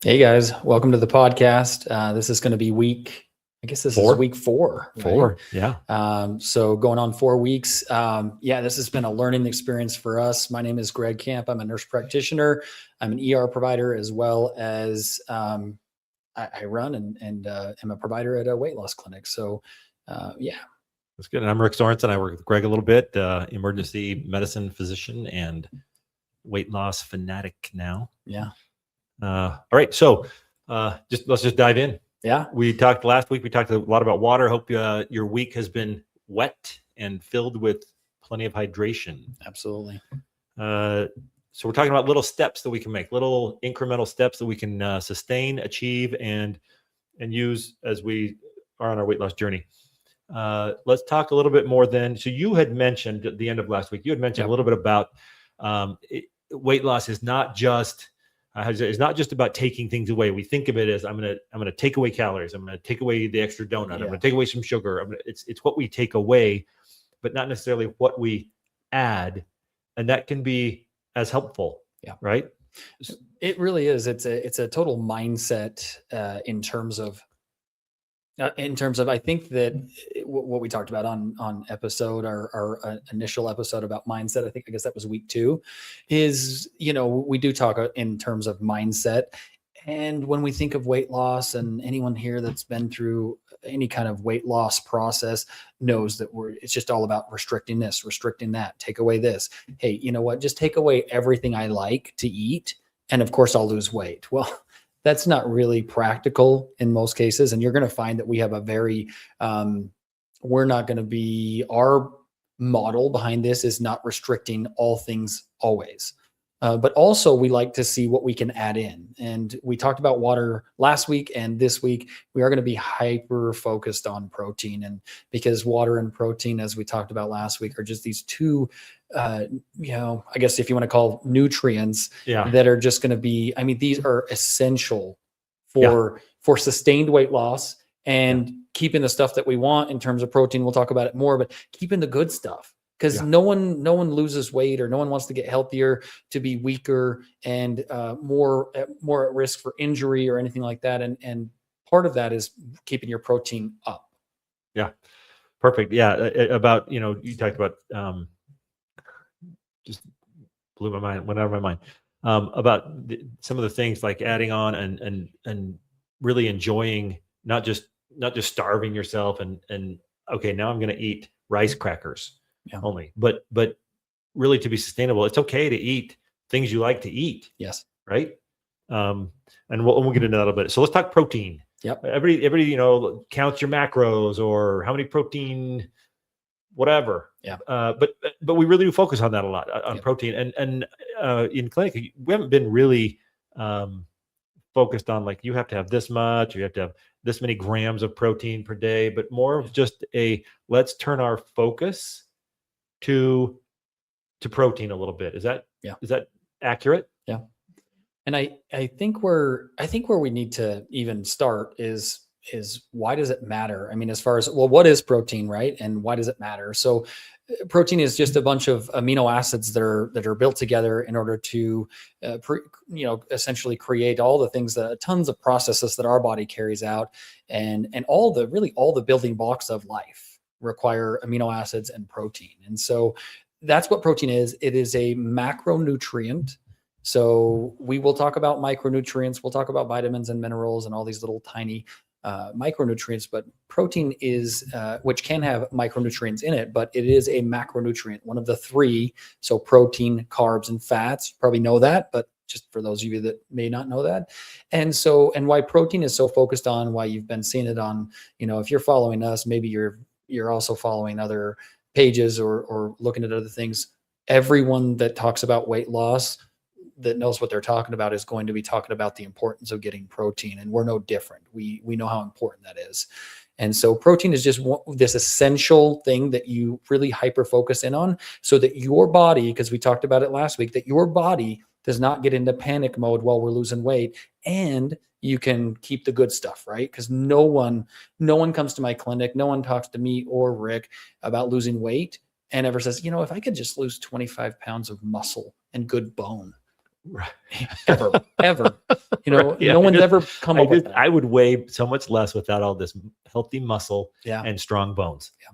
Hey guys, welcome to the podcast. This is going to be this is Four? week four, right? Four, yeah. So going on 4 weeks. This has been a learning experience for us. My name is Greg Camp. I'm a nurse practitioner. I'm an ER provider as well as I run and am a provider at a weight loss clinic. So yeah, That's good. And I'm Rick Sorensen. I work with Greg a little bit, emergency medicine physician and weight loss fanatic now. yeah, All right. So let's just dive in. yeah. We talked last week. We talked a lot about water. Hope your week has been wet and filled with plenty of hydration. Absolutely. So we're talking about little steps that we can make, little incremental steps that we can sustain, achieve, and use as we are on our weight loss journey. Let's talk a little bit more then. So you had mentioned at the end of last week, a little bit about weight loss is not just about taking things away. We think of it as I'm gonna take away calories. I'm gonna take away the extra donut. I'm gonna take away some sugar. It's what we take away, but not necessarily what we add, and that can be as helpful. Yeah. Right. It really is. It's a total mindset in terms of. I think that what we talked about on episode, our initial episode about mindset, I guess that was week 2, is, we do talk in terms of mindset. And when we think of weight loss, and anyone here that's been through any kind of weight loss process knows that it's just all about restricting this, restricting that, take away this. Hey, you know what? Just take away everything I like to eat. And of course I'll lose weight. Well, that's not really practical in most cases. And you're going to find that we have a very, we're not going to be, our model behind this is not restricting all things always. But also we like to see what we can add in. And we talked about water last week, and this week we are going to be hyper focused on protein. And because water and protein, as we talked about last week, are just these two, I guess if you want to call nutrients that are just going to be, these are essential for sustained weight loss and keeping the stuff that we want in terms of protein. We'll talk about it more, but keeping the good stuff. Because no one loses weight, or no one wants to get healthier to be weaker and more at risk for injury or anything like that. And part of that is keeping your protein up. Yeah, perfect. Yeah, about you talked about just went out of my mind about some of the things like adding on and really enjoying, not just starving yourself and okay, now I'm going to eat rice crackers. Only, but really, to be sustainable, it's okay to eat things you like to eat. Yes. Right. And we'll get into that a little bit. So let's talk protein. Yep. Everybody, counts your macros or how many protein, whatever. Yeah. But we really do focus on that a lot, on protein. And in clinic, we haven't been really focused on like, you have to have this much, you have to have this many grams of protein per day, but more of just let's turn our focus to protein a little bit. Is that accurate? Yeah. And I think where we need to even start is why does it matter? As far as, well, what is protein, right? And why does it matter? So protein is just a bunch of amino acids that are built together in order to essentially create all the things, tons of processes that our body carries out, and all the building blocks of life require amino acids and protein. And so that's what protein is. It is a macronutrient. So we will talk about micronutrients. We'll talk about vitamins and minerals and all these little tiny micronutrients, but protein is, which can have micronutrients in it, but it is a macronutrient, one of the 3. So protein, carbs, and fats. You probably know that, but just for those of you that may not know that. And why protein is so focused on, why you've been seeing it on, if you're following us, maybe you're also following other pages or looking at other things. Everyone that talks about weight loss, that knows what they're talking about, is going to be talking about the importance of getting protein. And we're no different. We know how important that is. And so protein is just this essential thing that you really hyper focus in on, so that your body, because we talked about it last week, that your body does not get into panic mode while we're losing weight, and you can keep the good stuff, right? Because no one comes to my clinic, no one talks to me or Rick about losing weight and ever says, if I could just lose 25 pounds of muscle and good bone, right. ever, Yeah, no one's ever come up with that. I would weigh so much less without all this healthy muscle Yeah. and strong bones. Yeah.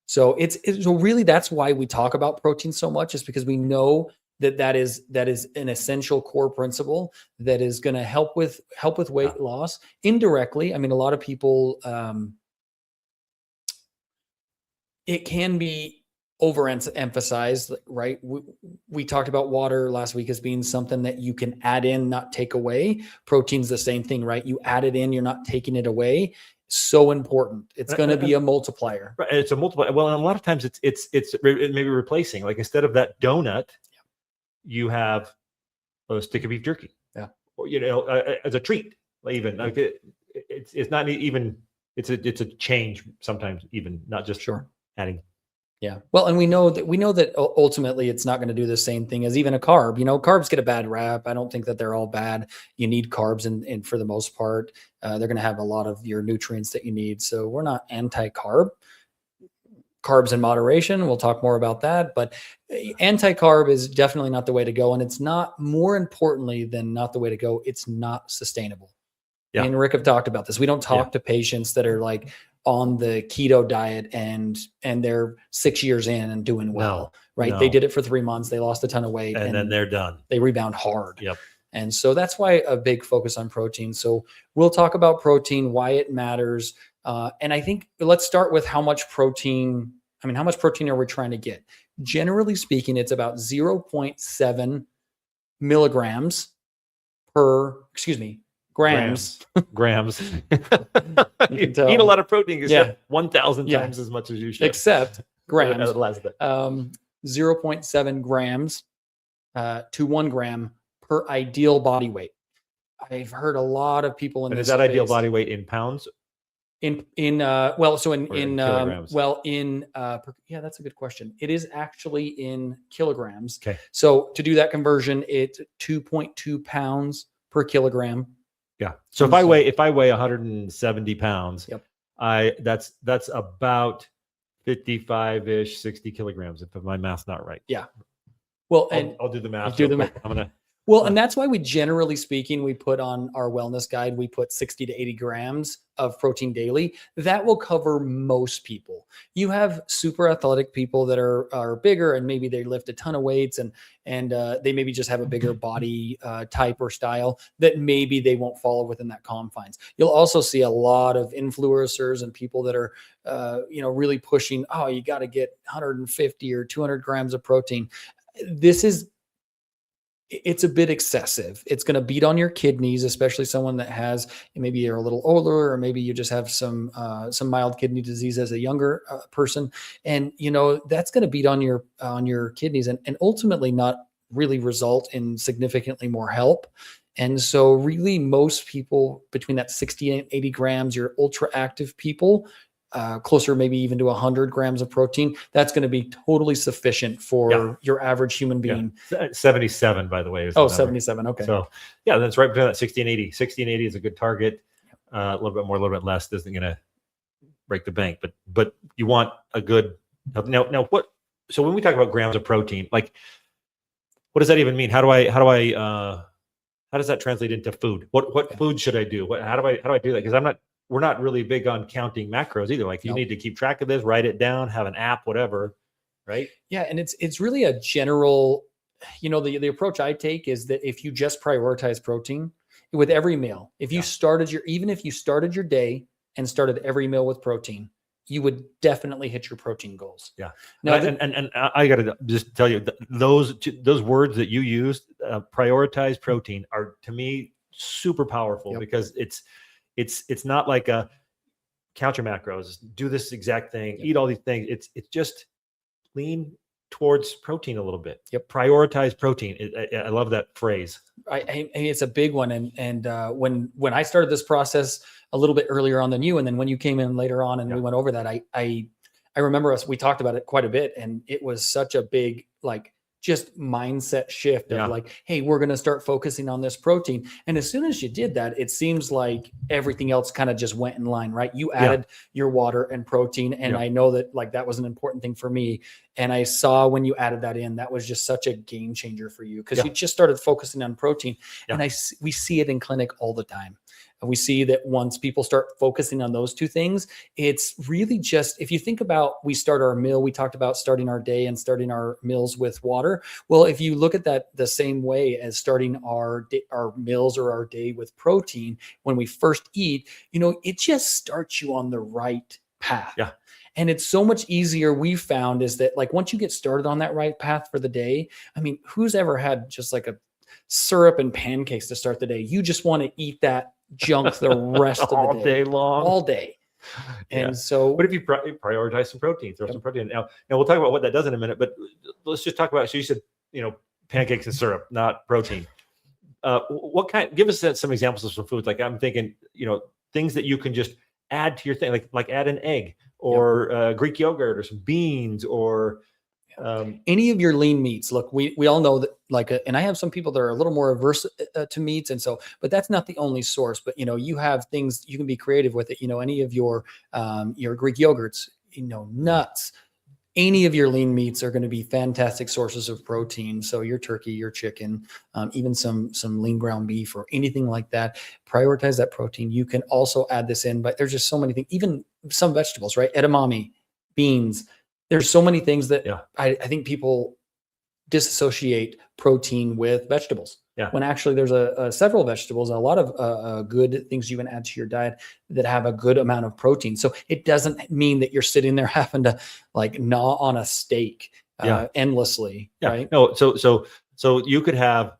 So so really that's why we talk about protein so much, is because we know that is an essential core principle that is going to help with weight loss indirectly. I mean, a lot of people, it can be overemphasized, right? We talked about water last week as being something that you can add in, not take away. Protein's the same thing, right? You add it in, you're not taking it away. So important. It's going to be a multiplier. Right. It's a multiplier. Well, and a lot of times it's maybe replacing, like instead of that donut, you have a stick of beef jerky. Yeah. Or, as a treat, even like it's not even, it's a change sometimes, even not just adding. Yeah. Well, and we know that ultimately it's not going to do the same thing as even a carb. Carbs get a bad rap. I don't think that they're all bad. You need carbs, and for the most part, they're going to have a lot of your nutrients that you need. So we're not anti-carb. Carbs in moderation. We'll talk more about that, but anti-carb is definitely not the way to go. And it's not, more importantly than not the way to go, it's not sustainable. Yeah. Me and Rick have talked about this. We don't talk to patients that are like on the keto diet and they're 6 years in and doing well, right? No. They did it for 3 months. They lost a ton of weight and then they're done. They rebound hard. Yep. And so that's why a big focus on protein. So we'll talk about protein, why it matters. And I think let's start with how much protein are we trying to get? Generally speaking, it's about 0.7 milligrams grams. You eat a lot of protein. You 1,000 times as much as you should. Except grams. 0.7 grams to 1 gram per ideal body weight. I've heard a lot of people in this. Is that ideal body weight in pounds? That's a good question. It is actually in kilograms. Okay. So to do that conversion, it's 2.2 pounds per kilogram. Yeah. So if I weigh 170 pounds, that's about 55-ish, 60 kilograms, if my math's not right. Yeah. Well, I'll do the math. And that's why we, generally speaking, we put on our wellness guide, we put 60 to 80 grams of protein daily. That will cover most people. You have super athletic people that are bigger, and maybe they lift a ton of weights, and they maybe just have a bigger body type or style that maybe they won't follow within that confines. You'll also see a lot of influencers and people that are, really pushing, you got to get 150 or 200 grams of protein. It's a bit excessive. It's going to beat on your kidneys, especially someone that has, maybe you're a little older, or maybe you just have some mild kidney disease as a younger person. And, that's going to beat on your kidneys and ultimately not really result in significantly more help. And so really most people between that 60 and 80 grams, your ultra active people, closer maybe even to 100 grams of protein, that's going to be totally sufficient for your average human being. 77, by the way. 77. Okay. So that's right between that 60 and 80. 60 and 80 is a good target. A little bit more, a little bit less isn't going to break the bank, but you want a good, now what, so when we talk about grams of protein, like what does that even mean? How does that translate into food? What food should I do? How do I do that? Because we're not really big on counting macros either. Like you need to keep track of this, write it down, have an app, whatever. Right. Yeah. And it's really a general, the approach I take is that if you just prioritize protein with every meal, if you started your day and started every meal with protein, you would definitely hit your protein goals. Yeah. Now, and I got to just tell you, those words that you used, prioritize protein, are to me super powerful because it's not like a count your macros, do this exact thing, eat all these things. It's just lean towards protein a little bit. Prioritize protein. I love that phrase. It's a big one. And when I started this process a little bit earlier on than you, and then when you came in later on and we went over that, I remember we talked about it quite a bit, and it was such a big just mindset shift of Yeah. like, hey, we're going to start focusing on this protein. And as soon as you did that, it seems like everything else kind of just went in line, right? You added your water and protein. And I know that like that was an important thing for me. And I saw when you added that in, that was just such a game changer for you because you just started focusing on protein. And we see it in clinic all the time. And we see that once people start focusing on those two things, it's really just, if you think about, we start our meal, we talked about starting our day and starting our meals with water. Well, if you look at that the same way as starting our meals or our day with protein, when we first eat, it just starts you on the right path. Yeah. And it's so much easier. We've found is that like, once you get started on that right path for the day, I mean, who's ever had just like a syrup and pancakes to start the day? You just want to eat that junk the rest of the all day long, all day. And so, what if you prioritize some protein, throw some protein? Now we'll talk about what that does in a minute, but let's just talk about, so you said, pancakes and syrup, not protein. What kind, give us some examples of some foods. Like I'm thinking, things that you can just add to your thing, like add an egg or Greek yogurt or some beans or any of your lean meats. Look, we all know that and I have some people that are a little more averse to meats. And so, but that's not the only source, but you have things you can be creative with it. Any of your Greek yogurts, nuts, any of your lean meats are going to be fantastic sources of protein. So your turkey, your chicken, even some lean ground beef or anything like that, prioritize that protein. You can also add this in, but there's just so many things, even some vegetables, right? Edamame, beans. There's so many things that I think people disassociate protein with vegetables. Yeah. When actually there's several vegetables, a lot of good things you can add to your diet that have a good amount of protein. So it doesn't mean that you're sitting there having to like gnaw on a steak endlessly. Yeah. Right. No. So you could have,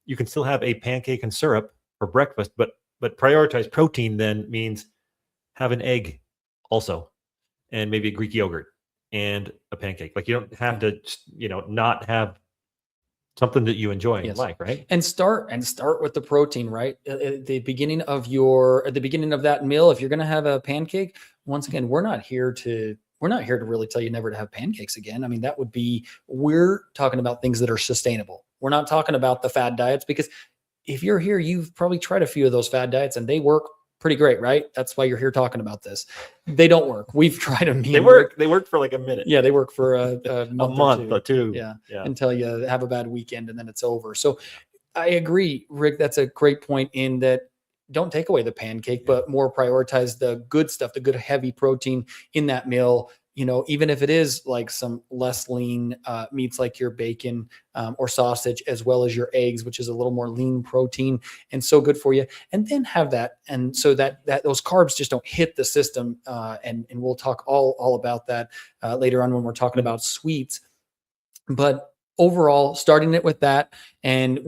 you can still have a pancake and syrup for breakfast, but prioritize protein then means have an egg also, and maybe a Greek yogurt and a pancake. Like you don't have to, not have something that you enjoy and like, right? And start with the protein, right? At the beginning of that meal, if you're going to have a pancake, once again, we're not here to really tell you never to have pancakes again. I mean, we're talking about things that are sustainable. We're not talking about the fad diets, because if you're here, you've probably tried a few of those fad diets and they work pretty great, right? That's why you're here talking about this. They don't work. We've tried them. They work for like a minute. Yeah, they work for a month or two. Yeah, until you have a bad weekend and then it's over. So I agree, Rick. That's a great point in that. Don't take away the pancake, but more prioritize the good stuff, the good heavy protein in that meal. Even if it is like some less lean meats like your bacon or sausage, as well as your eggs, which is a little more lean protein and so good for you. And then have that. And so that those carbs just don't hit the system. And we'll talk all about that later on when we're talking about sweets. But overall, starting it with that, and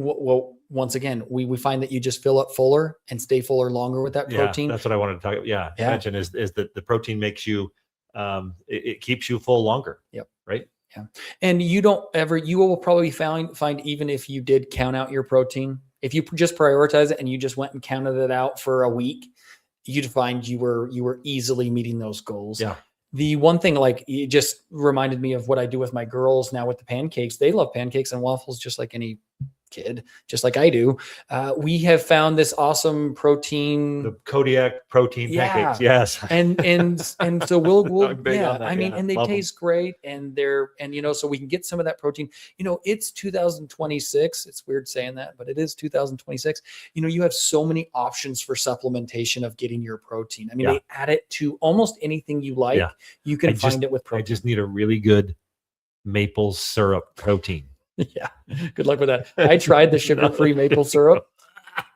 once again, we find that you just fill up fuller and stay fuller longer with that protein. That's what I wanted to talk about. Yeah. Mention is that the protein makes you, it keeps you full longer. Yep. Right. Yeah. And you will probably find even if you did count out your protein, if you just prioritize it and you just went and counted it out for a week, you'd find you were easily meeting those goals. Yeah. The one thing, like, it just reminded me of what I do with my girls now with the pancakes. They love pancakes and waffles just like any kid, just like I do. We have found this awesome protein, the Kodiak protein pancakes. Yes. And so we'll that, I mean, and they taste great, and so we can get some of that protein. It's 2026. It's weird saying that, but it is 2026. You have so many options for supplementation of getting your protein. I mean, they add it to almost anything you like. Yeah. You can find it with protein. I just need a really good maple syrup protein. Yeah. Good luck with that. I tried the sugar-free maple syrup.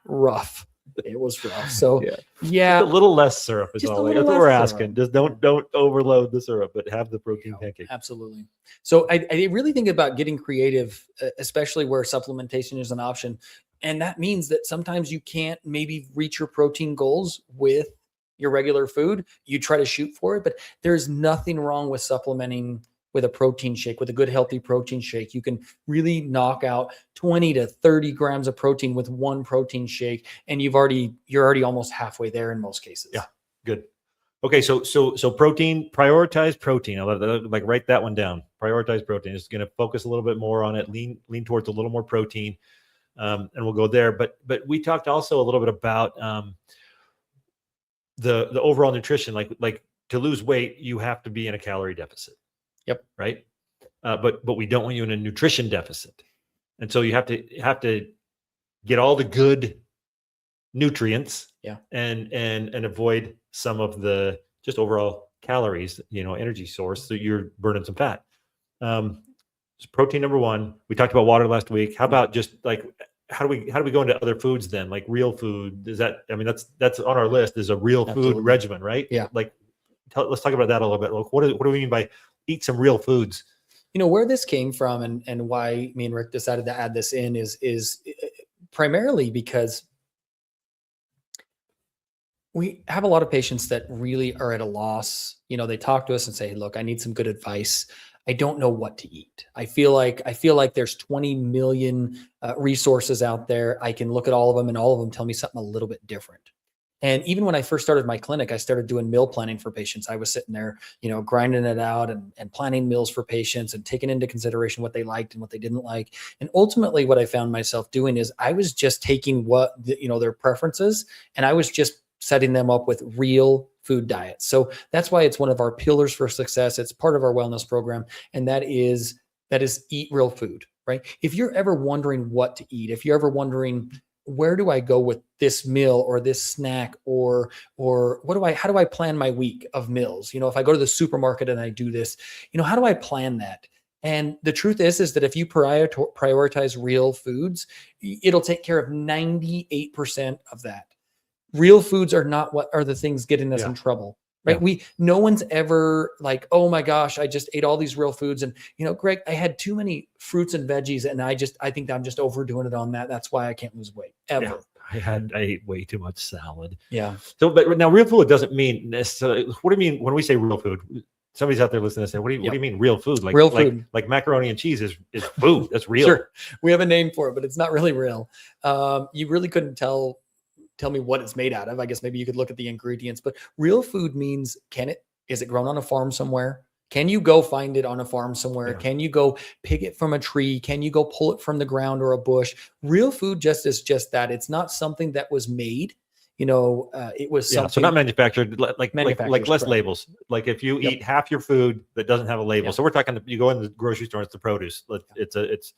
Rough. It was rough. So yeah. Just a little less syrup is all. That's what we're asking. Just don't overload the syrup, but have the protein pancake. Absolutely. So I really think about getting creative, especially where supplementation is an option. And that means that sometimes you can't maybe reach your protein goals with your regular food. You try to shoot for it, but there's nothing wrong with supplementing with a protein shake, with a good, healthy protein shake. You can really knock out 20 to 30 grams of protein with one protein shake. And you're already almost halfway there in most cases. Yeah. Good. Okay. So protein, prioritize protein. I'll like write that one down. Prioritize protein. It's going to focus a little bit more on it, lean towards a little more protein, and we'll go there. But we talked also a little bit about the overall nutrition. Like to lose weight, you have to be in a calorie deficit. Yep. Right. But we don't want you in a nutrition deficit, and so you have to get all the good nutrients, and avoid some of the just overall calories, energy source, so you're burning some fat. So protein number one. We talked about water last week. How about just like how do we go into other foods then, like real food? Is that, I mean, that's on our list, is a real food regimen, right? Yeah. Like let's talk about that a little bit. Like, what do we mean by eat some real foods? Where this came from and why me and Rick decided to add this in is primarily because we have a lot of patients that really are at a loss. They talk to us and say, hey, look, I need some good advice. I don't know what to eat. I feel like there's 20 million resources out there. I can look at all of them and all of them tell me something a little bit different. And even when I first started my clinic, I started doing meal planning for patients. I was sitting there, grinding it out and planning meals for patients and taking into consideration what they liked and what they didn't like. And ultimately what I found myself doing is I was just taking their preferences, and I was just setting them up with real food diets. So that's why it's one of our pillars for success. It's part of our wellness program. And that is eat real food, right? If you're ever wondering what to eat, if you're ever wondering, where do I go with this meal or this snack, or how do I plan my week of meals? If I go to the supermarket and I do this, how do I plan that? And the truth is that if you prioritize real foods, it'll take care of 98% of that. Real foods are not what are the things getting us in trouble, right? No one's ever like, oh my gosh, I just ate all these real foods. And, Greg, I had too many fruits and veggies, and I think I'm just overdoing it on that. That's why I can't lose weight ever. Yeah, I ate way too much salad. Yeah. So, but now real food doesn't mean necessarily, what do you mean when we say real food? Somebody's out there listening and say, what do you mean real food? Like real food. Like macaroni and cheese is food. That's real. Sure. We have a name for it, but it's not really real. You really couldn't tell me what it's made out of. I guess maybe you could look at the ingredients, but real food means, is it grown on a farm somewhere? Can you go find it on a farm somewhere? Yeah. Can you go pick it from a tree? Can you go pull it from the ground or a bush? Real food is just that. It's not something that was made. It was something. So not manufactured, like less correct. labels. Like if you eat half your food that doesn't have a label. So we're talking, you go in the grocery store, it's the produce. It's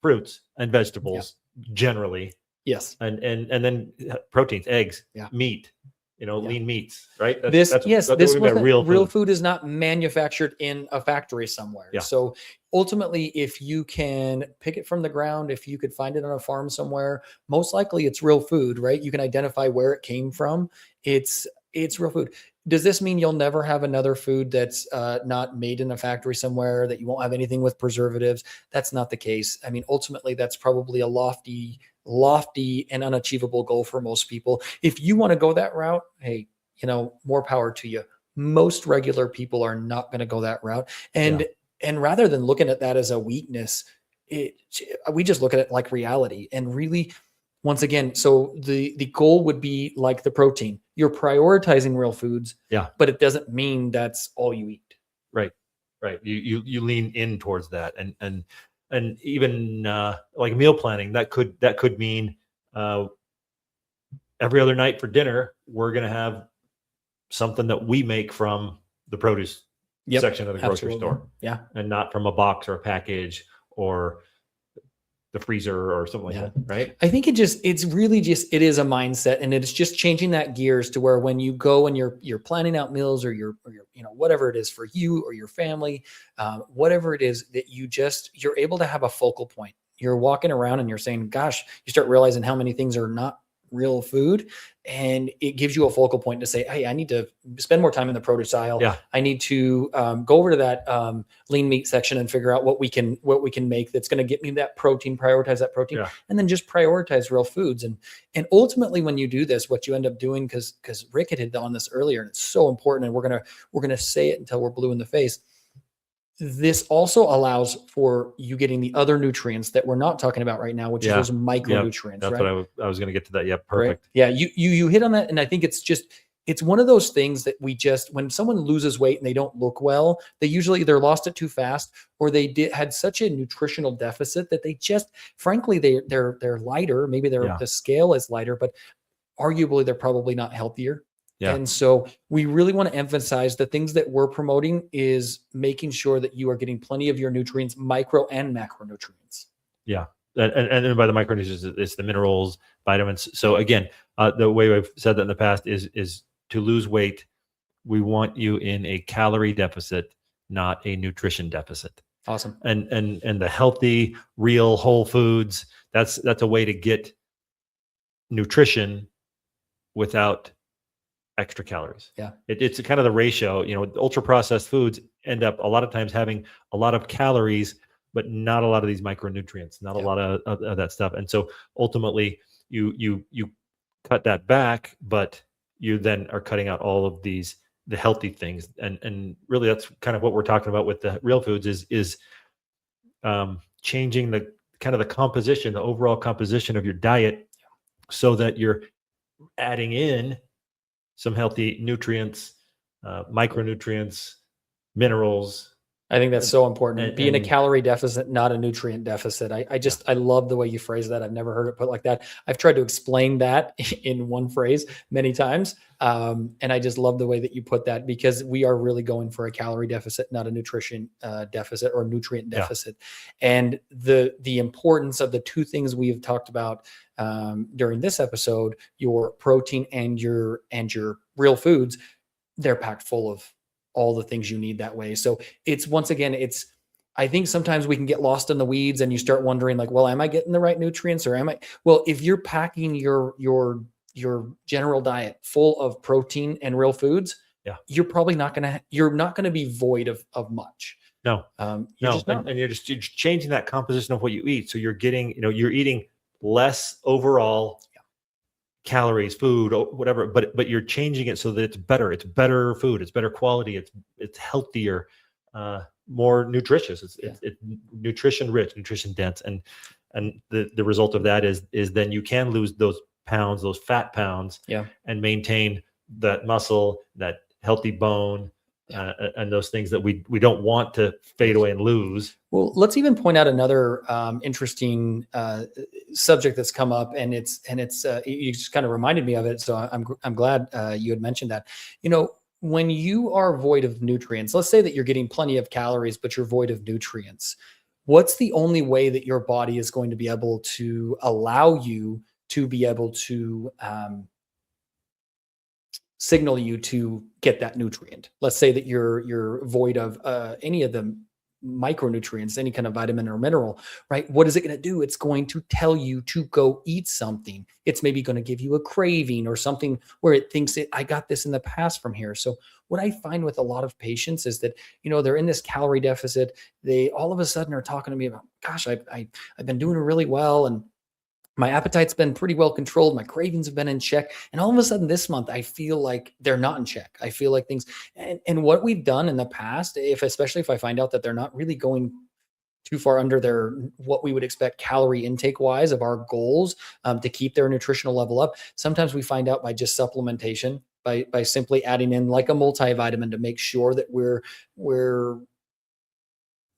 fruits and vegetables generally. Yes. And then proteins, eggs, meat, lean meats, right? Real food is not manufactured in a factory somewhere. Yeah. So ultimately, if you can pick it from the ground, if you could find it on a farm somewhere, most likely it's real food, right? You can identify where it came from. It's real food. Does this mean you'll never have another food that's not made in a factory somewhere, that you won't have anything with preservatives? That's not the case. I mean, ultimately, that's probably a lofty and unachievable goal for most people. If you want to go that route, hey, more power to you. Most regular people are not going to go that route. And rather than looking at that as a weakness, we just look at it like reality. And really, once again, so the goal would be like the protein. You're prioritizing real foods, but it doesn't mean that's all you eat. Right. You lean in towards that, and even like meal planning, that could mean every other night for dinner, we're going to have something that we make from the produce section of the grocery store. Yeah. And not from a box or a package or the freezer or something like that. Right. I think it is a mindset, and it's just changing that gears to where when you go and you're planning out meals or you're whatever it is for you or your family, whatever it is that you're able to have a focal point. You're walking around and you're saying, gosh, you start realizing how many things are not real food, and it gives you a focal point to say, hey, I need to spend more time in the produce aisle. Yeah. I need to go over to that lean meat section and figure out what we can make that's going to get me that protein, prioritize that protein, and then just prioritize real foods. And ultimately, when you do this, what you end up doing, because Rick had hit on this earlier, and it's so important, and we're gonna say it until we're blue in the face. This also allows for you getting the other nutrients that we're not talking about right now, which is those micronutrients. That's right? what I was going to get to that. Yeah, perfect. Right? Yeah, you hit on that, and I think it's just it's one of those things that we just, when someone loses weight and they don't look well, they usually either lost it too fast or they had such a nutritional deficit that they just, frankly, they're lighter. Maybe Yeah. the scale is lighter, but arguably they're probably not healthier. Yeah. And so we really want to emphasize the things that we're promoting is making sure that you are getting plenty of your nutrients, micro and macronutrients. Yeah. And by the micronutrients, it's the minerals, vitamins. So again, the way we've said that in the past is to lose weight, we want you in a calorie deficit, not a nutrition deficit. Awesome. And the healthy, real whole foods, that's a way to get nutrition without extra calories. Yeah. It's kind of the ratio, ultra processed foods end up a lot of times having a lot of calories, but not a lot of these micronutrients, not a lot of that stuff. And so ultimately you cut that back, but you then are cutting out all of the healthy things. And really that's kind of what we're talking about with the real foods is changing the kind of the composition, the overall composition of your diet so that you're adding in some healthy nutrients, micronutrients, minerals. I think that's so important. Be in a calorie deficit, not a nutrient deficit. I love the way you phrase that. I've never heard it put like that. I've tried to explain that in one phrase many times. And I just love the way that you put that because we are really going for a calorie deficit, not a nutrition deficit or nutrient deficit. And the importance of the two things we have talked about during this episode, your protein and your real foods, they're packed full of all the things you need that way. So it's, once again, I think sometimes we can get lost in the weeds and you start wondering like, well, am I getting the right nutrients or well, if you're packing your general diet full of protein and real foods, you're probably not going to be void of much. No, no. And you're changing that composition of what you eat. So you're getting, you're eating less overall calories, food, whatever, but you're changing it so that it's better food, it's better quality, it's healthier, more nutritious, it's nutrition rich, nutrition dense, and the result of that is then you can lose those pounds, those fat pounds, and maintain that muscle, that healthy bone, and those things that we don't want to fade away and lose. Well, let's even point out another interesting subject that's come up, and it's you just kind of reminded me of it. So I'm glad you had mentioned that. When you are void of nutrients, let's say that you're getting plenty of calories, but you're void of nutrients. What's the only way that your body is going to be able to allow you to be able to signal you to get that nutrient? Let's say that you're void of any of the micronutrients, any kind of vitamin or mineral, right? What is it going to do? It's going to tell you to go eat something. It's maybe going to give you a craving or something where it thinks I got this in the past from here. So what I find with a lot of patients is that, they're in this calorie deficit. They all of a sudden are talking to me about, gosh, I've been doing really well. And my appetite's been pretty well controlled. My cravings have been in check. And all of a sudden this month, I feel like they're not in check. I feel like things, and what we've done in the past, especially if I find out that they're not really going too far under what we would expect calorie intake wise of our goals to keep their nutritional level up. Sometimes we find out by just supplementation, by simply adding in like a multivitamin to make sure that we're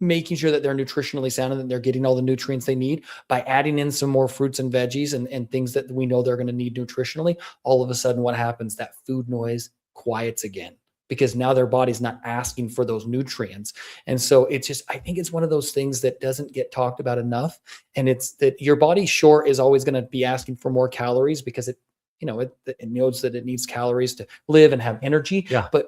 making sure that they're nutritionally sound and that they're getting all the nutrients they need. By adding in some more fruits and veggies and things that we know they're going to need nutritionally, all of a sudden what happens? That food noise quiets again, because now their body's not asking for those nutrients. And so it's just, I think it's one of those things that doesn't get talked about enough. And it's that your body sure is always going to be asking for more calories because it knows that it needs calories to live and have energy. Yeah. But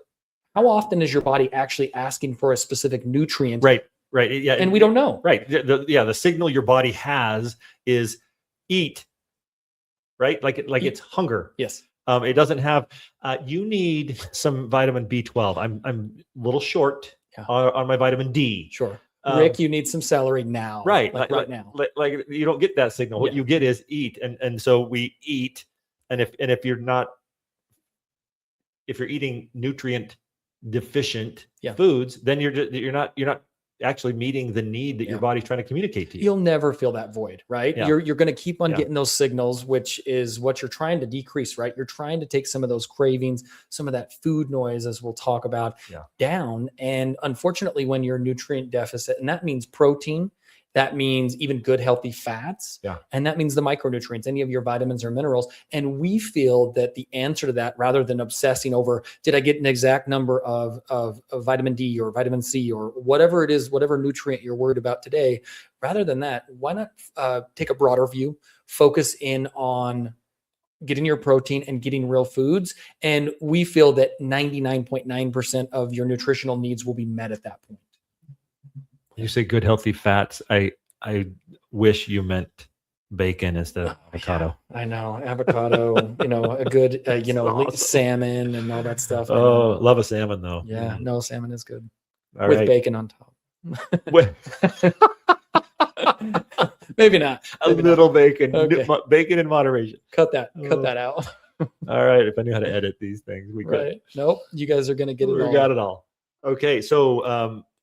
how often is your body actually asking for a specific nutrient? Right. Yeah. And we don't know. Right. The signal your body has is eat. Right. Like it's hunger. Yes. It doesn't have, you need some vitamin B12. I'm a little short on my vitamin D. Sure. Rick, you need some celery now. Right. Right now. Like you don't get that signal. What you get is eat. And so we eat. And if you're eating nutrient deficient foods, then you're not actually meeting the need that your body's trying to communicate to you. You'll never feel that void, right? Yeah. You're going to keep on getting those signals, which is what you're trying to decrease, right? You're trying to take some of those cravings, some of that food noise, as we'll talk about, down. And unfortunately, when you're nutrient deficit, and that means protein, that means even good healthy fats, and that means the micronutrients, any of your vitamins or minerals. And we feel that the answer to that, rather than obsessing over, did I get an exact number of vitamin D or vitamin C or whatever it is, whatever nutrient you're worried about today, rather than that, why not take a broader view, focus in on getting your protein and getting real foods. And we feel that 99.9% of your nutritional needs will be met at that point. You say good healthy fats. I wish you meant bacon instead of avocado. Yeah, I know avocado. A good Awesome. salmon and all that stuff. Oh, love a salmon though. Yeah, no, salmon is good All with right. bacon on top. Maybe not. Maybe little not. bacon. Okay. Bacon in moderation. Cut that out. All right. If I knew how to edit these things, we could. Right. Nope. You guys are gonna get it all. We got it all. Okay.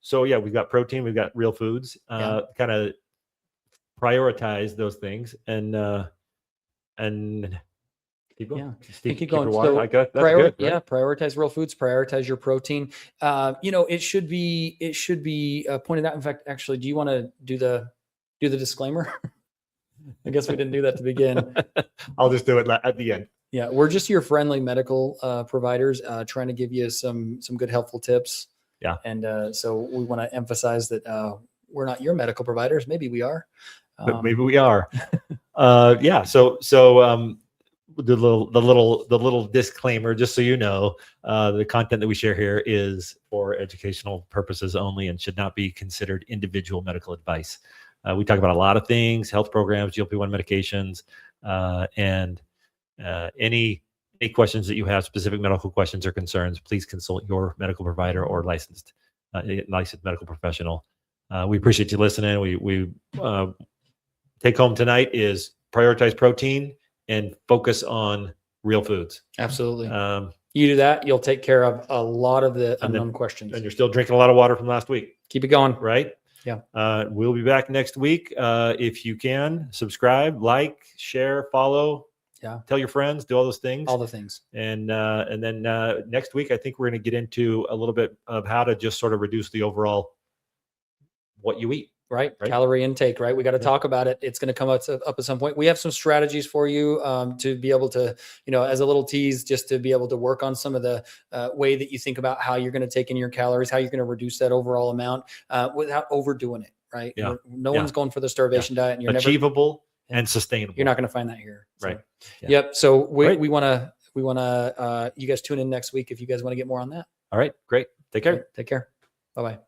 So yeah, we've got protein, we've got real foods. Kind of prioritize those things and keep going. Keep going. So that's good, right? Prioritize real foods, prioritize your protein. It should be pointed out. In fact, actually, do you want to do the disclaimer? I guess we didn't do that to begin. I'll just do it at the end. Yeah, we're just your friendly medical providers, trying to give you some good helpful tips. Yeah. And so we want to emphasize that we're not your medical providers. Maybe we are. But maybe we are. Yeah. So the little disclaimer, just so you know, the content that we share here is for educational purposes only and should not be considered individual medical advice. We talk about a lot of things: health programs, GLP-1 medications, and any questions that you have, specific medical questions or concerns, please consult your medical provider or licensed medical professional. We appreciate you listening. We take home tonight is prioritize protein and focus on real foods. Absolutely. You do that, you'll take care of a lot of the unknown questions. And you're still drinking a lot of water from last week. Keep it going. Right? Yeah. We'll be back next week. If you can, subscribe, like, share, follow. Yeah. Tell your friends, do all those things. All the things. And then next week, I think we're going to get into a little bit of how to just sort of reduce the overall what you eat. Right. Calorie intake, right? We got to talk about it. It's going to come up at some point. We have some strategies for you to be able to, as a little tease, just to be able to work on some of the way that you think about how you're going to take in your calories, how you're going to reduce that overall amount without overdoing it, right? Yeah. No one's going for the starvation diet, and you're achievable and sustainable. You're not going to find that here. So, right. Yeah. Yep. So we want to, you guys tune in next week if you guys want to get more on that. All right. Great. Take care. Take care. Bye-bye.